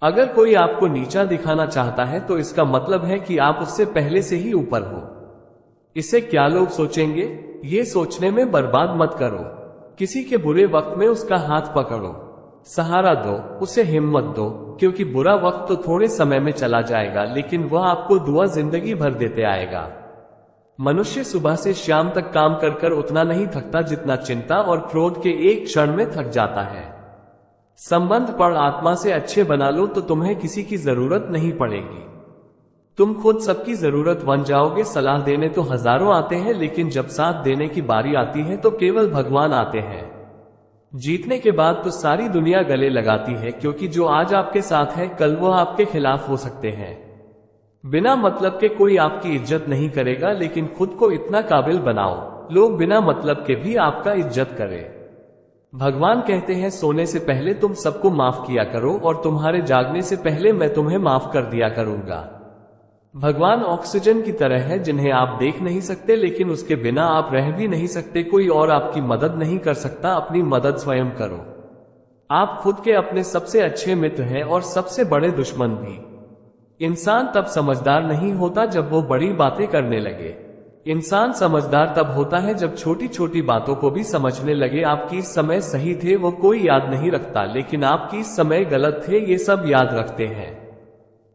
अगर कोई आपको नीचा दिखाना चाहता है तो इसका मतलब है कि आप उससे पहले से ही ऊपर हो। इसे क्या लोग सोचेंगे, ये सोचने में बर्बाद मत करो। किसी के बुरे वक्त में उसका हाथ पकड़ो, सहारा दो, उसे हिम्मत दो, क्योंकि बुरा वक्त तो थोड़े समय में चला जाएगा लेकिन वह आपको दुआ जिंदगी भर देते आएगा। मनुष्य सुबह से शाम तक काम कर कर उतना नहीं थकता जितना चिंता और क्रोध के एक क्षण में थक जाता है। संबंध पर आत्मा से अच्छे बना लो तो तुम्हें किसी की जरूरत नहीं पड़ेगी। तुम खुद सबकी जरूरत बन जाओगे। सलाह देने तो हजारों आते हैं लेकिन जब साथ देने की बारी आती है तो केवल भगवान आते हैं। जीतने के बाद तो सारी दुनिया गले लगाती है, क्योंकि जो आज आपके साथ है कल वह आपके खिलाफ हो सकते हैं। बिना मतलब के कोई आपकी इज्जत नहीं करेगा, लेकिन खुद को इतना काबिल बनाओ लोग बिना मतलब के भी आपका इज्जत करें। भगवान कहते हैं सोने से पहले तुम सबको माफ किया करो और तुम्हारे जागने से पहले मैं तुम्हें माफ कर दिया करूंगा। भगवान ऑक्सीजन की तरह है जिन्हें आप देख नहीं सकते, लेकिन उसके बिना आप रह भी नहीं सकते। कोई और आपकी मदद नहीं कर सकता, अपनी मदद स्वयं करो। आप खुद के अपने सबसे अच्छे मित्र हैं और सबसे बड़े दुश्मन भी। इंसान तब समझदार नहीं होता जब वो बड़ी बातें करने लगे। इंसान समझदार तब होता है जब छोटी छोटी बातों को भी समझने लगे। आप किस समय सही थे वो कोई याद नहीं रखता, लेकिन आप किस समय गलत थे ये सब याद रखते हैं।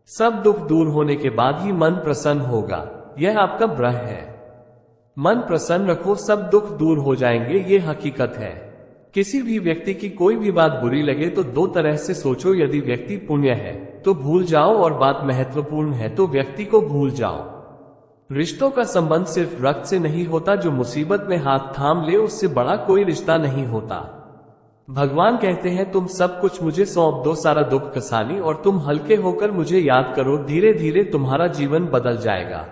सब दुख दूर होने के बाद ही मन प्रसन्न होगा, यह आपका भ्रम है। मन प्रसन्न रखो, सब दुख दूर हो जाएंगे, ये हकीकत है। किसी भी व्यक्ति की कोई भी बात बुरी लगे तो दो तरह से सोचो। यदि व्यक्ति पुण्य है तो भूल जाओ और बात महत्वपूर्ण है तो व्यक्ति को भूल जाओ। रिश्तों का संबंध सिर्फ रक्त से नहीं होता, जो मुसीबत में हाथ थाम ले उससे बड़ा कोई रिश्ता नहीं होता। भगवान कहते हैं तुम सब कुछ मुझे सौंप दो, सारा दुख कसानी, और तुम हल्के होकर मुझे याद करो। धीरे धीरे तुम्हारा जीवन बदल जाएगा।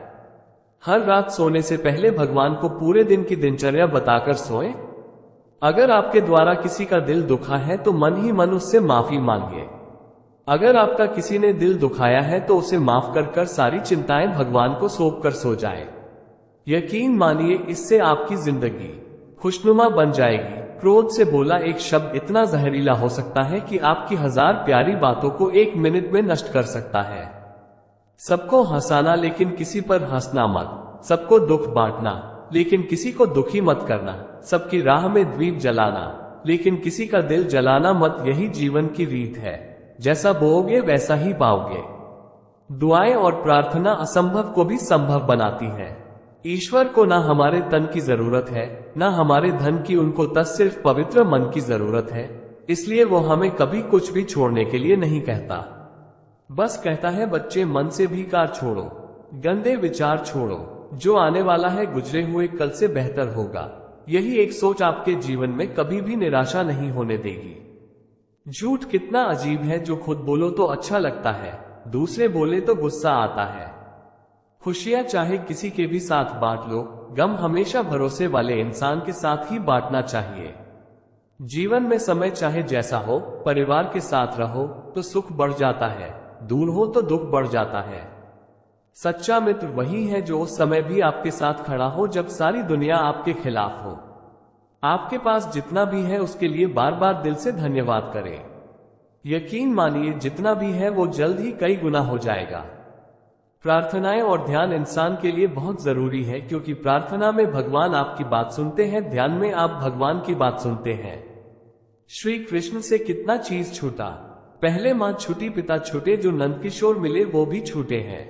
हर रात सोने से पहले भगवान को पूरे दिन की दिनचर्या बताकर सोएं। अगर आपके द्वारा किसी का दिल दुखा है तो मन ही मन उससे माफी मांगिए। अगर आपका किसी ने दिल दुखाया है तो उसे माफ कर कर सारी चिंताएं भगवान को सौंप कर सो जाए। यकीन मानिए इससे आपकी जिंदगी खुशनुमा बन जाएगी। क्रोध से बोला एक शब्द इतना जहरीला हो सकता है कि आपकी 1000 प्यारी बातों को 1 मिनट में नष्ट कर सकता है। सबको हंसाना लेकिन किसी पर हंसना मत। सबको दुख बांटना लेकिन किसी को दुखी मत करना। सबकी राह में दीप जलाना लेकिन किसी का दिल जलाना मत। यही जीवन की रीत है, जैसा बोओगे वैसा ही पाओगे। दुआएं और प्रार्थना असंभव को भी संभव बनाती है। ईश्वर को ना हमारे तन की जरूरत है ना हमारे धन की, उनको तस सिर्फ पवित्र मन की जरूरत है। इसलिए वो हमें कभी कुछ भी छोड़ने के लिए नहीं कहता, बस कहता है बच्चे मन से भी कार छोड़ो, गंदे विचार छोड़ो। जो आने वाला है गुजरे हुए कल से बेहतर होगा। यही एक सोच आपके जीवन में कभी भी निराशा नहीं होने देगी। झूठ कितना अजीब है, जो खुद बोलो तो अच्छा लगता है, दूसरे बोले तो गुस्सा आता है। खुशियां चाहे किसी के भी साथ बांट लो, गम हमेशा भरोसे वाले इंसान के साथ ही बांटना चाहिए। जीवन में समय चाहे जैसा हो, परिवार के साथ रहो तो सुख बढ़ जाता है, दूर हो तो दुख बढ़ जाता है। सच्चा मित्र वही है जो उस समय भी आपके साथ खड़ा हो जब सारी दुनिया आपके खिलाफ हो। आपके पास जितना भी है उसके लिए बार बार दिल से धन्यवाद करें। यकीन मानिए जितना भी है वो जल्द ही कई गुना हो जाएगा। प्रार्थनाएं और ध्यान इंसान के लिए बहुत जरूरी है, क्योंकि प्रार्थना में भगवान आपकी बात सुनते हैं, ध्यान में आप भगवान की बात सुनते हैं। श्री कृष्ण से कितना चीज छूटा। पहले मां छूटी, पिता छूटे, जो नंदकिशोर मिले वो भी छूटे हैं।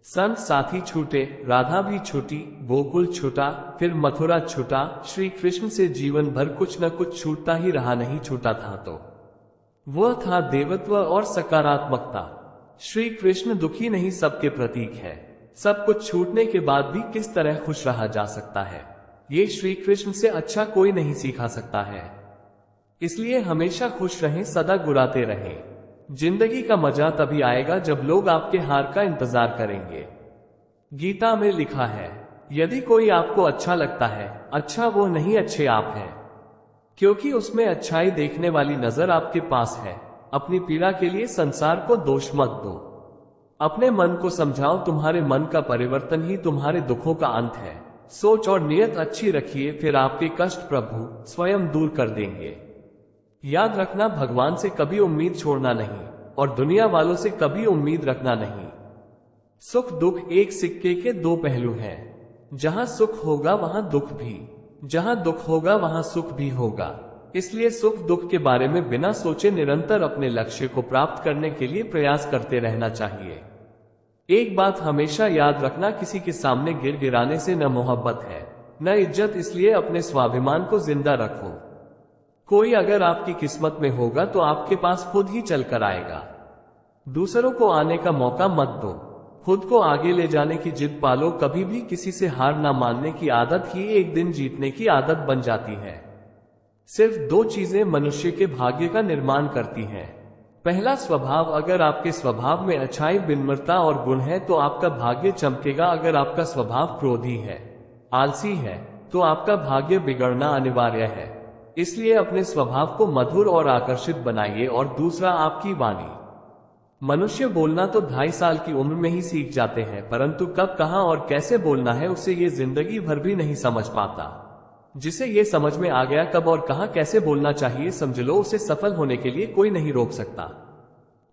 संत साथी छूटे, राधा भी छूटी, गोकुल छूटा, फिर मथुरा छूटा। श्री कृष्ण से जीवन भर कुछ न कुछ छूटता ही रहा, नहीं छूटा था तो वह था देवत्व और सकारात्मकता। श्री कृष्ण दुखी नहीं सबके प्रतीक है। सब कुछ छूटने के बाद भी किस तरह खुश रहा जा सकता है, ये श्री कृष्ण से अच्छा कोई नहीं सीखा सकता है। इसलिए हमेशा खुश रहें, सदा गुराते रहें। जिंदगी का मजा तभी आएगा जब लोग आपके हार का इंतजार करेंगे। गीता में लिखा है, यदि कोई आपको अच्छा लगता है, अच्छा वो नहीं, अच्छे आप हैं, क्योंकि उसमें अच्छाई देखने वाली नजर आपके पास है। अपनी पीड़ा के लिए संसार को दोष मत दो। अपने मन को समझाओ, तुम्हारे मन का परिवर्तन ही तुम्हारे दुखों का अंत है। सोच और नियत अच्छी रखिए, फिर आपके कष्ट प्रभु स्वयं दूर कर देंगे। याद रखना, भगवान से कभी उम्मीद छोड़ना नहीं। और दुनिया वालों से कभी उम्मीद रखना नहीं। सुख दुख एक सिक्के के दो पहलू हैं। जहां सुख होगा वहां दुख भी, जहां दुख होगा वहां सुख भी होगा। इसलिए सुख दुख के बारे में बिना सोचे निरंतर अपने लक्ष्य को प्राप्त करने के लिए प्रयास करते रहना चाहिए। एक बात हमेशा याद रखना, किसी के सामने गिर गिराने से न मोहब्बत है न इज्जत, इसलिए अपने स्वाभिमान को जिंदा रखो। कोई अगर आपकी किस्मत में होगा तो आपके पास खुद ही चल कर आएगा। दूसरों को आने का मौका मत दो, खुद को आगे ले जाने की जिद पालो। कभी भी किसी से हार ना मानने की आदत ही एक दिन जीतने की आदत बन जाती है। सिर्फ दो चीजें मनुष्य के भाग्य का निर्माण करती हैं। पहला स्वभाव, अगर आपके स्वभाव में अच्छाई, विनम्रता और गुण है तो आपका भाग्य चमकेगा। अगर आपका स्वभाव क्रोधी है, आलसी है, तो आपका भाग्य बिगड़ना अनिवार्य है। इसलिए अपने स्वभाव को मधुर और आकर्षित बनाइए। और दूसरा, आपकी वाणी। मनुष्य बोलना तो 2.5 साल की उम्र में ही सीख जाते हैं, परंतु कब, कहां और कैसे बोलना है उसे ये जिंदगी भर भी नहीं समझ पाता। जिसे ये समझ में आ गया कब और कहां कैसे बोलना चाहिए, समझ लो उसे सफल होने के लिए कोई नहीं रोक सकता।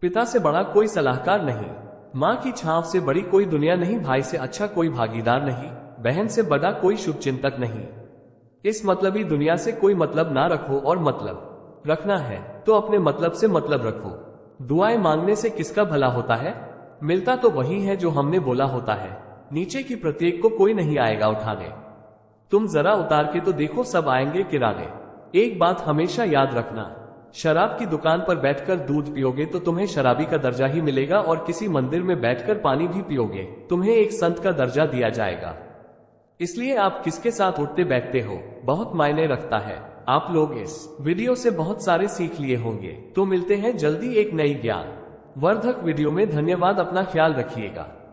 पिता से बड़ा कोई सलाहकार नहीं, माँ की छांव से बड़ी कोई दुनिया नहीं, भाई से अच्छा कोई भागीदार नहीं, बहन से बड़ा कोई शुभचिंतक नहीं। इस मतलबी दुनिया से कोई मतलब ना रखो, और मतलब रखना है तो अपने मतलब से मतलब रखो। दुआएं मांगने से किसका भला होता है? मिलता तो वही है जो हमने बोला होता है। नीचे की प्रत्येक को कोई नहीं आएगा उठाने। तुम जरा उतार के तो देखो, सब आएंगे किराने। एक बात हमेशा याद रखना, शराब की दुकान पर बैठकर दूध पियोगे तो तुम्हें शराबी का दर्जा ही मिलेगा, और किसी मंदिर में बैठकर पानी भी पियोगे तुम्हें एक संत का दर्जा दिया जाएगा। इसलिए आप किसके साथ उठते बैठते हो बहुत मायने रखता है। आप लोग इस वीडियो से बहुत सारे सीख लिए होंगे। तो मिलते हैं जल्दी एक नई ज्ञान वर्धक वीडियो में। धन्यवाद, अपना ख्याल रखिएगा।